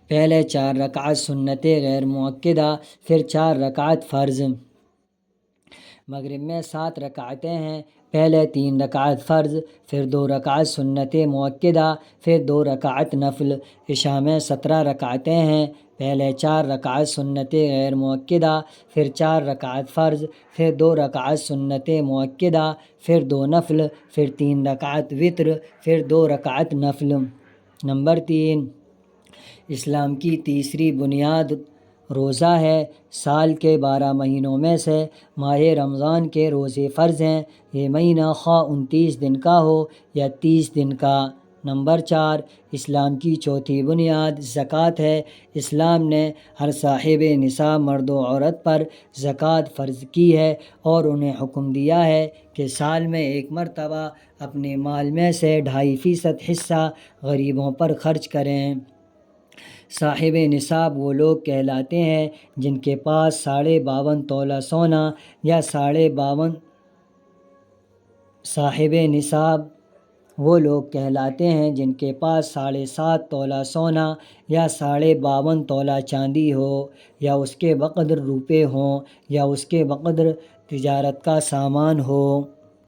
پہلے 4 رکعت سنتیں غیر مؤکدہ، پھر 4 رکعت فرض۔ مغرب میں 7 رکعتیں ہیں، پہلے 3 رکعت فرض، پھر 2 رکعت سنت مؤکدہ، پھر 2 رکعت نفل۔ عشاء میں 17 رکعتیں ہیں، پہلے 4 رکعت سنت غیر مؤکدہ، پھر 4 رکعت فرض، پھر 2 رکعت سنت مؤکدہ، پھر 2 نفل، پھر 3 رکعت وتر، پھر 2 رکعت نفل۔ نمبر 3، اسلام کی تیسری بنیاد روزہ ہے۔ سال کے 12 مہینوں میں سے ماہ رمضان کے روزے فرض ہیں، یہ مہینہ خواہ 29 دن کا ہو یا 30 دن کا۔ نمبر 4، اسلام کی چوتھی بنیاد زکوٰۃ ہے۔ اسلام نے ہر صاحب نصاب مرد و عورت پر زکوٰۃ فرض کی ہے اور انہیں حکم دیا ہے کہ سال میں ایک مرتبہ اپنے مال میں سے 2.5% حصہ غریبوں پر خرچ کریں۔ صاحب نصاب وہ لوگ کہلاتے ہیں جن کے پاس 52.5 تولہ سونا یا 52.5 صاحب نصاب وہ لوگ کہلاتے ہیں جن کے پاس 7.5 تولہ سونا یا 52.5 تولہ چاندی ہو، یا اس کے بقدر روپے ہوں، یا اس کے بقدر تجارت کا سامان ہو۔